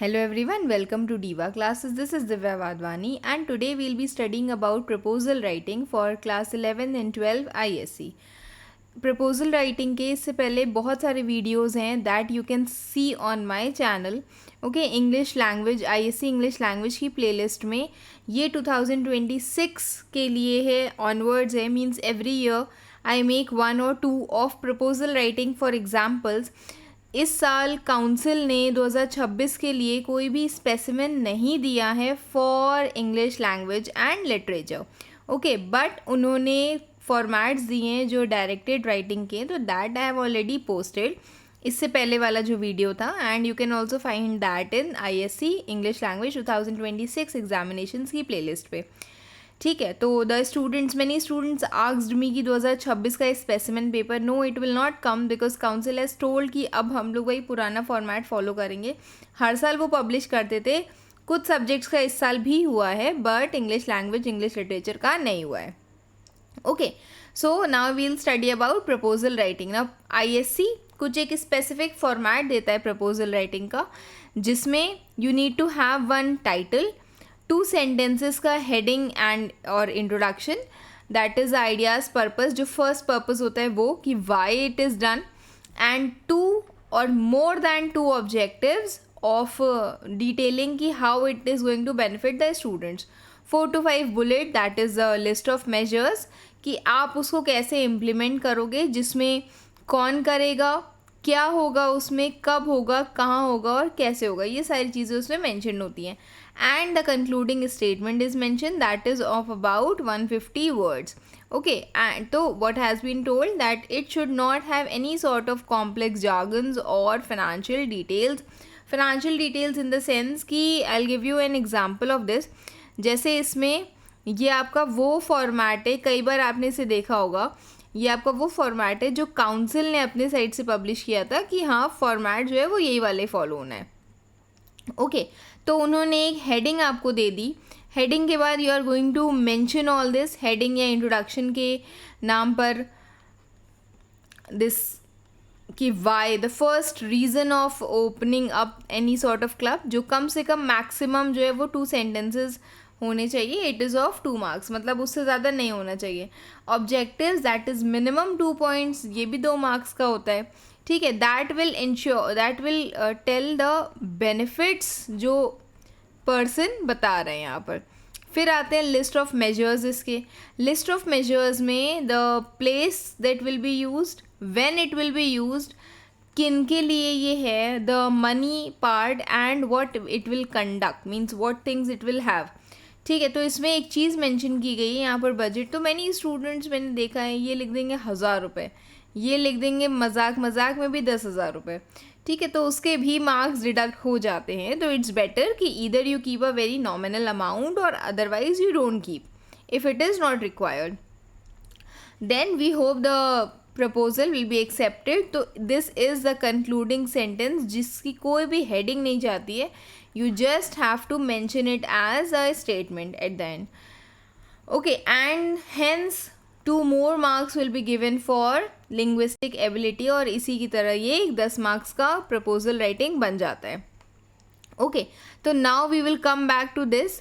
Hello everyone, welcome to Diva classes. This is Divya Vadwani and today we'll be studying about proposal writing for class 11 and 12 ISC. Proposal writing के इससे पहले बहुत सारे videos हैं that you can see on my channel. Okay, English language ISC English language की playlist में ये 2026 के लिए है, ऑनवर्ड्स है. Means every year I make 1 or 2 of proposal writing for examples. इस साल काउंसिल ने 2026 के लिए कोई भी स्पेसिमेन नहीं दिया है for English language and literature. Okay, but उन्होंने फॉर्मेट्स दिए हैं जो डायरेक्टेड राइटिंग के, तो that I have already posted. इससे पहले वाला जो वीडियो था, and you can also find that in ISC English language 2026 examinations की प्लेलिस्ट पे. ठीक है, तो the students many students asked me कि 2026 का specimen paper, no it will not come because council has told कि अब हम लोग वही पुराना फॉर्मेट फॉलो करेंगे. हर साल वो पब्लिश करते थे, कुछ सब्जेक्ट्स का इस साल भी हुआ है but English language English literature का नहीं हुआ है. Okay, so now we'll study about proposal writing. ना आईएससी कुछ एक स्पेसिफिक फॉर्मेट देता है प्रपोजल राइटिंग का, जिसमें you need to have one title, 2 sentences का हेडिंग एंड और introduction, that is ideas purpose. जो फर्स्ट पर्पस होता है वो कि why it is done, and 2 और more than 2 objectives of detailing कि how it is going to benefit the students. 4 to 5 bullet, that is a list of measures कि आप उसको कैसे इम्प्लीमेंट करोगे, जिसमें कौन करेगा, क्या होगा उसमें, कब होगा, कहाँ होगा और कैसे होगा, ये सारी चीज़ें उसमें मेंशन होती हैं. And the concluding statement is mention, that is of about 150 words. Okay, and तो what has been told that it should not have any sort of complex jargons और financial details. financial details in the sense कि I'll give you an example of this. जैसे इसमें ये आपका वो format है, कई बार आपने इसे देखा होगा, ये आपका वो फॉर्मेट है जो काउंसिल ने अपने साइट से पब्लिश किया था कि हाँ फॉर्मेट जो है वो यही वाले फॉलो होना है. ओके, तो उन्होंने एक हेडिंग आपको दे दी. हेडिंग के बाद you are going to mention all this. Heading या इंट्रोडक्शन के नाम पर दिस कि why the first reason of opening up any sort of club, जो कम से कम मैक्सिमम जो है वो 2 सेंटेंसेस होने चाहिए. इट इज़ ऑफ 2 मार्क्स, मतलब उससे ज़्यादा नहीं होना चाहिए. Objectives, that is minimum 2 points, ये भी 2 मार्क्स का होता है. ठीक है, that will ensure, that will tell the benefits जो पर्सन बता रहे हैं यहाँ पर. फिर आते हैं लिस्ट ऑफ मेजर्स. इसके लिस्ट ऑफ मेजर्स में the place that will be used, when it will be used, किन के लिए ये है, the money part and what it will conduct, means what things it will have. ठीक है, तो इसमें एक चीज़ मेंशन की गई है यहाँ पर, बजट. तो मैनी स्टूडेंट्स मैंने देखा है ये लिख देंगे 1000 रुपये, ये लिख देंगे मजाक मजाक में भी 10,000 रुपये. ठीक है, तो उसके भी मार्क्स डिडक्ट हो जाते हैं. तो इट्स बेटर कि either you keep a very nominal amount और otherwise you don't keep if it is not required. Then we hope the proposal will be accepted. तो this is the concluding sentence, जिसकी कोई भी heading नहीं जाती है. You just have to mention it as a statement at the end. Okay, and hence 2 more marks will be given for linguistic ability, और इसी की तरह ये 10 मार्क्स का प्रपोजल राइटिंग बन जाता है. ओके, तो now we will come back to this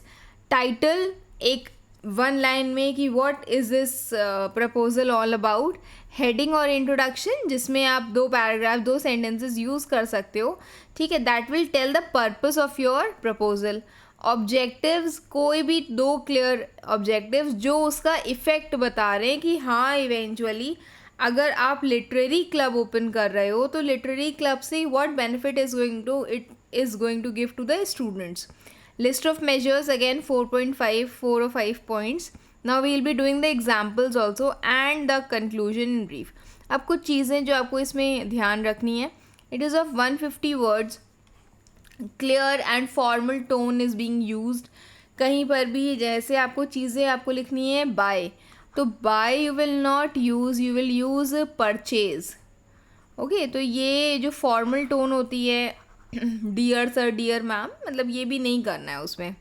title. एक 1 लाइन में कि what is this proposal all about. Heading और इंट्रोडक्शन, जिसमें आप 2 पैराग्राफ 2 सेंटेंसेस यूज़ कर सकते हो. ठीक है, that will tell the purpose of your proposal. Objectives, कोई भी 2 क्लियर ऑब्जेक्टिव्स जो उसका इफ़ेक्ट बता रहे हैं कि हाँ इवेंचुअली अगर आप लिटरेरी क्लब ओपन कर रहे हो तो लिटरेरी क्लब से what benefit is going to give to the students. List of measures, again 4.5, 4 or 5 points. Now we will be doing the examples also and the conclusion in brief. अब कुछ चीज़ें जो आपको इसमें ध्यान रखनी है. It is of 150 words. Clear and formal tone is being used. कहीं पर भी जैसे आपको चीज़ें आपको लिखनी है buy, तो buy you will not use, you will use purchase. Okay, तो ये जो फॉर्मल टोन होती है डियर सर, डियर मैम, मतलब ये भी नहीं करना है उसमें.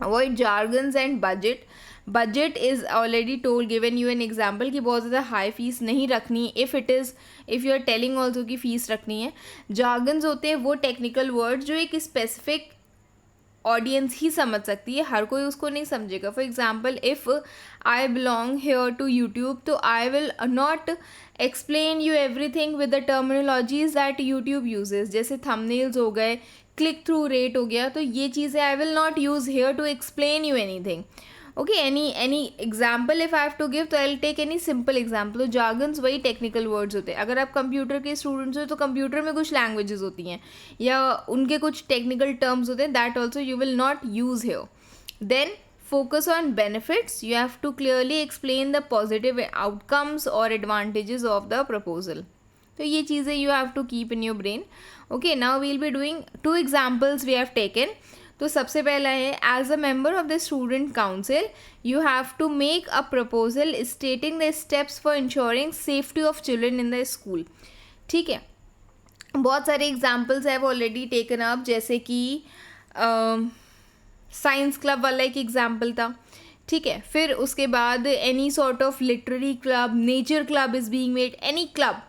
Avoid jargons and budget. Budget is already told, given you an example कि बहुत ज़्यादा हाई फीस नहीं रखनी, if you are telling also कि फ़ीस रखनी है. जार्गन्स होते हैं वो टेक्निकल वर्ड्स जो एक स्पेसिफिक ऑडियंस ही समझ सकती है, हर कोई उसको नहीं समझेगा. For example, if I belong here to YouTube, तो I will not explain you everything with the terminologies that YouTube uses. जैसे थंबनेल्स हो गए, क्लिक थ्रू रेट हो गया, तो ये चीज़ें I will not use here to explain you anything. Okay, any example if I have to give, तो I will take any simple example. तो जार्गन्स वही टेक्निकल वर्ड्स होते हैं. अगर आप कंप्यूटर के स्टूडेंट्स हो तो कंप्यूटर में कुछ लैंग्वेजेस होती हैं या उनके कुछ टेक्निकल टर्म्स होते हैं, that also you will not use here. Then focus on benefits. You have to clearly explain the positive outcomes or advantages of the proposal. तो ये चीज़ें you have to keep in your brain. Okay, now we'll be doing 2 examples we have taken. तो सबसे पहला है, as a member of the student council you have to make a proposal stating the steps for ensuring safety of children in the school. ठीक है, बहुत सारे examples have already taken up, जैसे कि साइंस क्लब वाला एक example था. ठीक है, फिर उसके बाद any sort of literary club, nature club is being made, any club,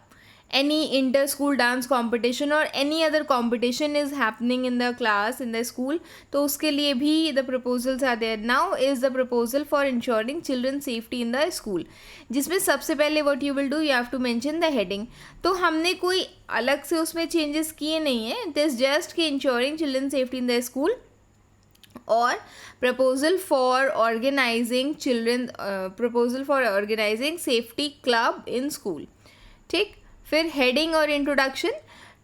any inter school dance competition और any other competition is happening in the class, in the school, तो उसके लिए भी the proposals are there. Now is the proposal for ensuring children safety in the school, जिसमें सबसे पहले what you will do, you have to mention the heading. तो हमने कोई अलग से उसमें चेंजेस किए नहीं हैं, इट इज़ जस्ट कि ensuring children safety in the school और proposal for organizing safety club in school. ठीक, फिर heading और introduction,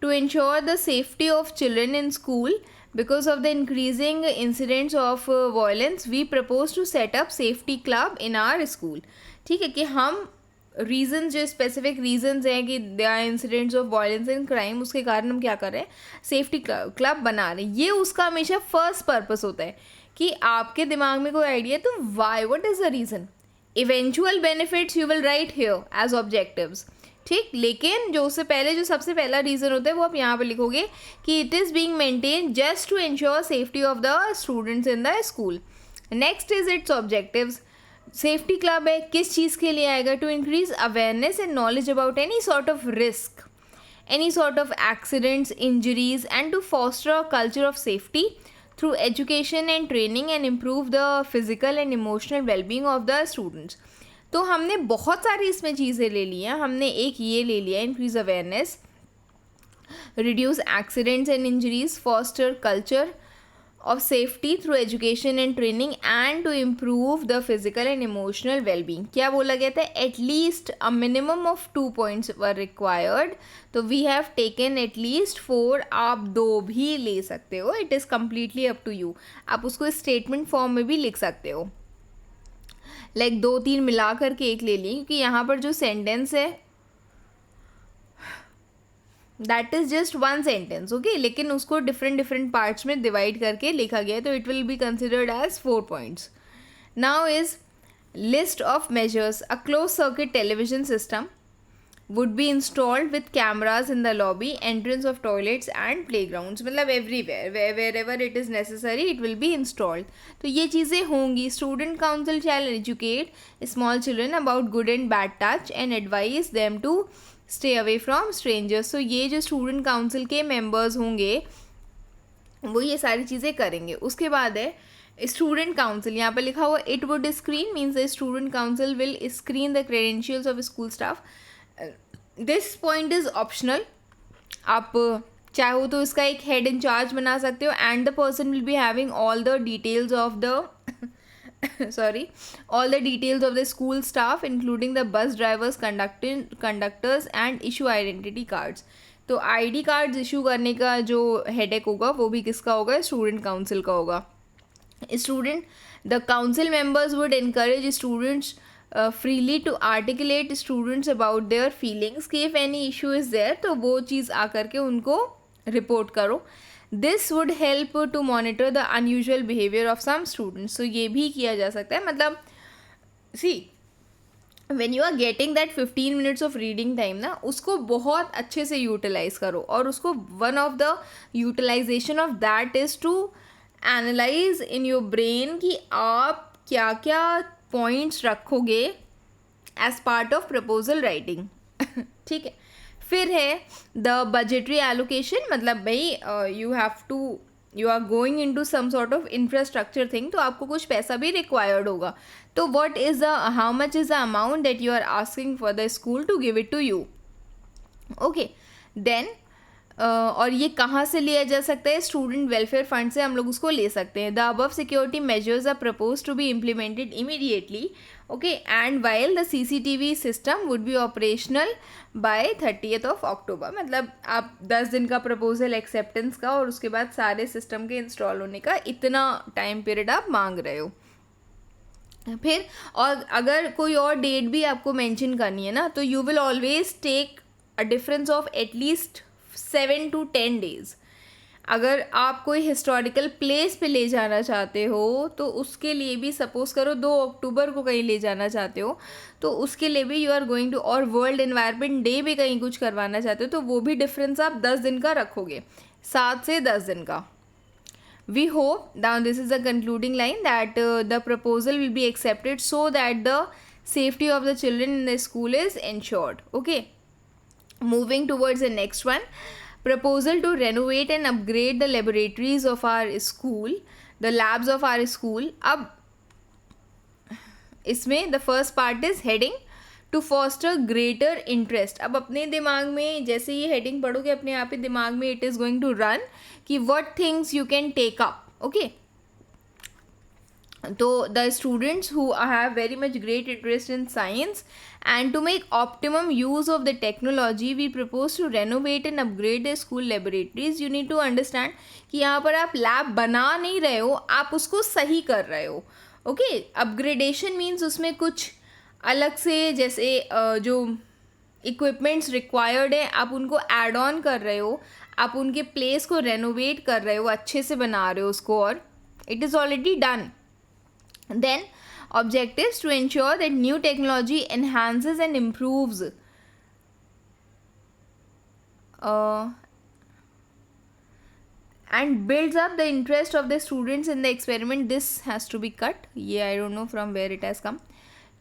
to ensure the safety of children in school because of the increasing incidents of violence we propose to set up safety club in our school. ठीक है, कि हम reason, जो specific reasons हैं कि they are incidents of violence and crime, उसके कारण हम क्या कर रहे हैं, सेफ्टी क्लब बना रहे हैं. ये उसका हमेशा फर्स्ट पर्पस होता है कि आपके दिमाग में कोई आइडिया, तो why, what is the reason, eventual benefits you will write here as objectives. ठीक, लेकिन जो उससे पहले जो सबसे पहला रीज़न होता है वो आप यहाँ पे लिखोगे कि it is being maintain just to ensure safety of the students in the school. Next is its objectives. Safety club है, किस चीज़ के लिए आएगा, to increase awareness and knowledge about any sort of risk, any sort of accidents, injuries, and to foster a culture of safety through education and training and improve the physical and emotional wellbeing of the students. तो हमने बहुत सारी इसमें चीज़ें ले ली हैं. हमने एक ये ले लिया, increase awareness, reduce accidents and injuries, foster culture of safety through education and training, and to improve the physical and emotional well-being. क्या बोला गया था, at least a minimum of 2 points were required. तो we have taken at least 4. आप 2 भी ले सकते हो, it is completely up to you. आप उसको statement form में भी लिख सकते हो, like 2-3 मिला करके एक ले ली, क्योंकि यहाँ पर जो sentence है that is just 1 sentence. Okay, लेकिन उसको डिफरेंट पार्ट्स में डिवाइड करके लिखा गया है, तो it will be considered as 4 points. Now is list of measures. A close circuit television system would be installed with cameras in the lobby, entrance of toilets and play grounds, मतलब everywhere, wherever it is necessary it will be installed. तो ये चीज़ें होंगी. Student council shall educate small children about good and bad touch and advise them to stay away from strangers. तो ये जो student council के members होंगे वो ये सारी चीज़ें करेंगे. उसके बाद है स्टूडेंट काउंसिल. यहाँ पर लिखा हुआ it would screen, means the student council will screen the credentials of school staff. This point is optional. आप चाहो तो इसका एक हेड इंचार्ज बना सकते हो, and the person will be having all the details of the all the details of the school staff including the bus drivers, conductors and issue identity cards. तो ID cards issue करने का जो headache होगा वो भी किसका होगा, student council का होगा. The council members would encourage students freely to articulate students about their feelings कि if any issue is there तो वो चीज़ आकर के उनको रिपोर्ट करो. This would help to monitor the unusual behavior of some students. So ये भी किया जा सकता है. मतलब see, when you are getting that 15 minutes of reading time ना, उसको बहुत अच्छे से यूटिलाइज करो, और उसको one of the utilization of that is to analyze in your brain कि आप क्या क्या पॉइंट्स रखोगे as part of proposal writing. ठीक है. फिर है द बजटरी एलोकेशन, मतलब भाई you are going in to some sort of infrastructure thing, तो आपको कुछ पैसा भी रिक्वायर्ड होगा. तो what is the how much is the amount that you are asking for the school to give it to you. Okay. Then और ये कहाँ से लिया जा सकता है? स्टूडेंट वेलफेयर फंड से हम लोग उसको ले सकते हैं. The above security measures are propose to be implemented immediately. Okay. And while the CCTV system would be operational by 30th of October. मतलब आप 10 दिन का प्रपोजल एक्सेप्टेंस का और उसके बाद सारे सिस्टम के इंस्टॉल होने का इतना टाइम पीरियड आप मांग रहे हो. फिर और अगर कोई और डेट भी आपको मेंशन करनी है ना, तो you will always take a difference of at least 7 to 10 days. अगर आप कोई हिस्टोरिकल प्लेस पे ले जाना चाहते हो तो उसके लिए भी, सपोज करो 2 अक्टूबर को कहीं ले जाना चाहते हो तो उसके लिए भी यू आर गोइंग टू, और वर्ल्ड एनवायरनमेंट डे भी कहीं कुछ करवाना चाहते हो तो वो भी डिफरेंस आप 10 दिन का रखोगे, 7 से 10 दिन का. We hope, now this is the concluding line, that the proposal will be accepted so that the safety of the children in the school is ensured. Okay. Moving towards the next one, proposal to renovate and upgrade the laboratories of our school, the labs of our school. अब इसमें the first part is heading to foster greater interest. अब अपने दिमाग में जैसे ये heading पढ़ोगे अपने आप ही दिमाग में it is going to run कि what things you can take up. Okay. So the students who have very much great interest in science, and to make optimum use of the technology, we propose to renovate and upgrade the school laboratories. You need to understand कि यहाँ पर आप lab बना नहीं रहे हो, आप उसको सही कर रहे हो. ओके. अपग्रेडेशन मीन्स उसमें कुछ अलग से जैसे जो इक्विपमेंट्स रिक्वायर्ड है आप उनको एड ऑन कर रहे हो, आप उनके प्लेस को रेनोवेट कर रहे हो, अच्छे से बना रहे हो उसको, और it is already done. Then objectives to ensure that new technology enhances and improves and builds up the interest of the students in the experiment. This has to be cut. Yeah, I don't know from where it has come.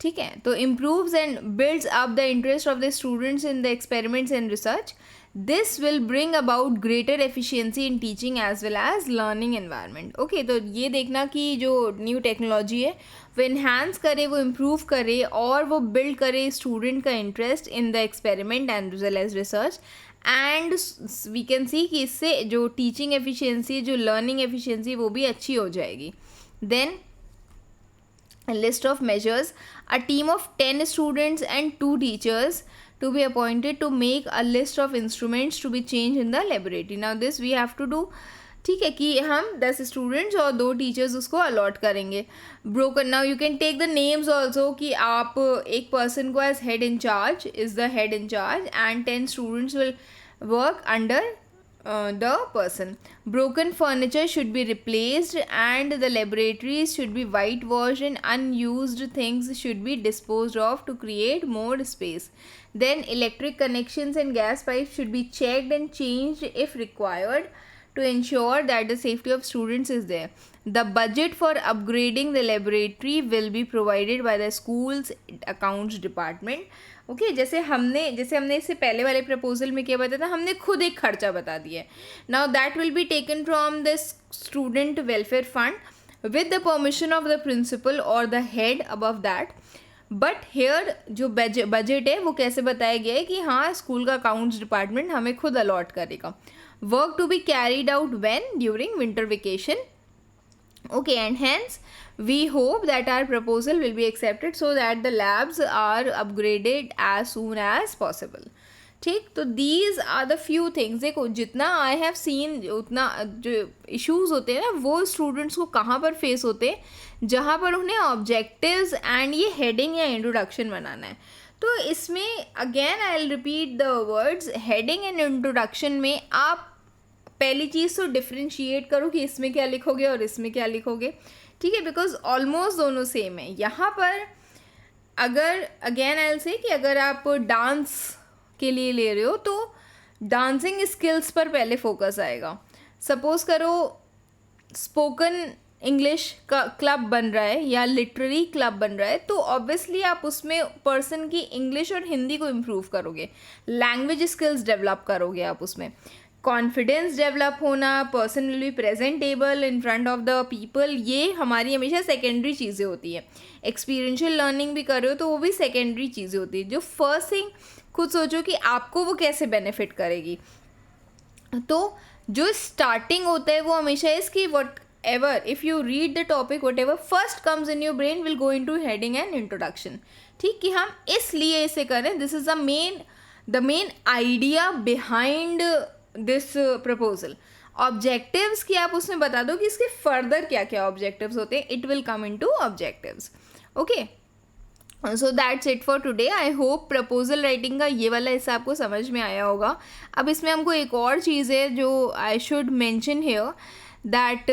ठीक है. तो improves and builds up the interest of the students in the experiments and research. This will bring about greater efficiency in teaching as well as learning environment. Okay, तो ये देखना कि जो new technology है वो इन्हांस करे, वो improve करे और वो बिल्ड करे स्टूडेंट का interest in the experiment and well as research. And we can see कि इससे जो टीचिंग एफिशिएंसी, जो लर्निंग एफिशिएंसी वो भी अच्छी हो जाएगी. Then a list of measures, a team of 10 students and 2 teachers to be appointed to make a list of instruments to be changed in the laboratory. Now this we have to do. ठीक है कि हम 10 students और 2 teachers उसको allot करेंगे. Broken. Now you can take the names also कि आप एक पर्सन को as head in charge is the head in charge and 10 students will work under the person. Broken furniture should be replaced and the laboratories should be whitewashed and unused things should be disposed of to create more space. Then electric connections and gas pipes should be checked and changed if required to ensure that the safety of students is there. The budget for upgrading the laboratory will be provided by the school's accounts department. Okay. जैसे हमने इससे पहले वाले proposal में क्या बताया था, हमने खुद एक खर्चा बता दिया है. Now that will be taken from the student welfare fund with the permission of the principal और the head above that. But here जो बजट है वो कैसे बताया गया है कि हाँ स्कूल का अकाउंट्स डिपार्टमेंट हमें खुद अलॉट करेगा. Work to be carried out when during winter vacation. Okay, and hence we hope that our proposal will be accepted so that the labs are upgraded as soon as possible. ठीक. तो these are the few things. देखो जितना I have seen उतना जो issues होते हैं ना वो स्टूडेंट्स को कहाँ पर फेस होते हैं जहाँ पर उन्हें ऑब्जेक्टिव्स एंड ये हेडिंग या इंट्रोडक्शन बनाना है. तो इसमें again I will repeat the words. Heading and introduction में आप पहली चीज़ तो डिफ्रेंशिएट करो कि इसमें क्या लिखोगे और इसमें क्या लिखोगे. ठीक है. बिकॉज ऑलमोस्ट दोनों सेम है. यहाँ पर अगर अगेन आई विल से कि अगर आप डांस के लिए ले रहे हो तो डांसिंग स्किल्स पर पहले फोकस आएगा. सपोज करो स्पोकन इंग्लिश का क्लब बन रहा है या लिटरेरी क्लब बन रहा है, तो ऑब्वियसली आप उसमें पर्सन की इंग्लिश और हिंदी को इम्प्रूव करोगे, लैंग्वेज स्किल्स डेवलप करोगे आप उसमें, कॉन्फिडेंस डेवलप होना, person will be presentable in front of the people, ये हमारी हमेशा सेकेंडरी चीज़ें होती हैं। एक्सपीरियंशियल लर्निंग भी कर रहे हो तो वो भी सेकेंडरी चीज़ें होती है। जो फर्स्ट थिंग खुद सोचो कि आपको वो कैसे बेनिफिट करेगी। तो जो स्टार्टिंग होता है वो हमेशा इसकी what ever if you read the topic what ever first comes in your brain will go in two heading and introduction. ठीक, कि हम इसलिए इसे करें, this is the main idea behind this proposal. Objectives की आप उसमें बता दो कि इसके फर्दर क्या क्या ऑब्जेक्टिव्स होते हैं, it will come in to objectives. Okay, so that's it for today. I hope proposal writing का ये वाला हिस्सा आपको समझ में आया होगा। अब इसमें हमको एक और चीज़ है जो I should mention here, that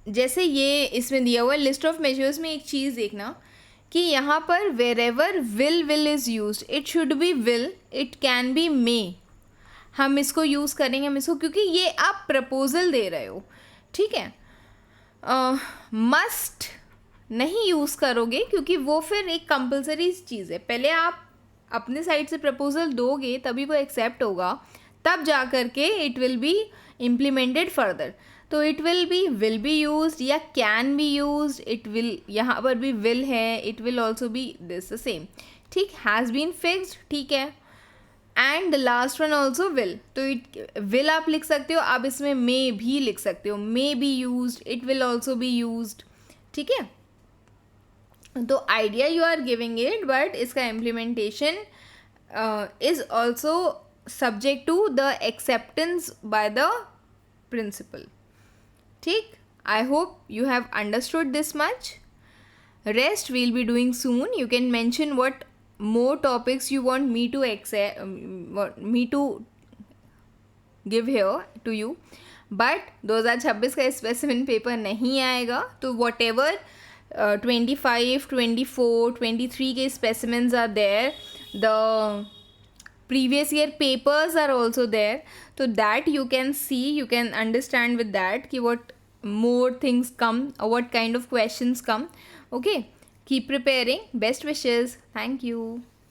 जैसे ये इसमें दिया हुआ है लिस्ट ऑफ मेजर्स में एक चीज़ देखना कि यहाँ पर wherever will is use, it should be will, it can be may, हम इसको यूज़ करेंगे, हम इसको, क्योंकि ये आप प्रपोजल दे रहे हो। ठीक है, मस्ट नहीं यूज़ करोगे क्योंकि वो फिर एक कंपलसरी चीज़ है। पहले आप अपने साइड से प्रपोजल दोगे तभी वो एक्सेप्ट होगा, तब जा कर के it will be implemented further. तो इट विल बी यूज्ड या can be used, it will, यहाँ पर भी विल है, it will also B this the same. ठीक, हैज़ बीन फिक्स्ड, ठीक है, and the last one also will. तो इट विल आप लिख सकते हो, आप इसमें मे भी लिख सकते हो, may be used, it will also be used. ठीक है, तो idea you are giving it, but इसका implementation is also subject to the acceptance by the principal. ठीक, I hope you have understood this much. Rest we'll be doing soon. You can mention what more topics you want me to give here to you. But 2026 का specimen paper नहीं आएगा, तो whatever 25, 24, 23 के specimens are there, the previous year papers are also there, so that you can see, you can understand with that कि what more things come or what kind of questions come. Okay, keep preparing. Best wishes. Thank you.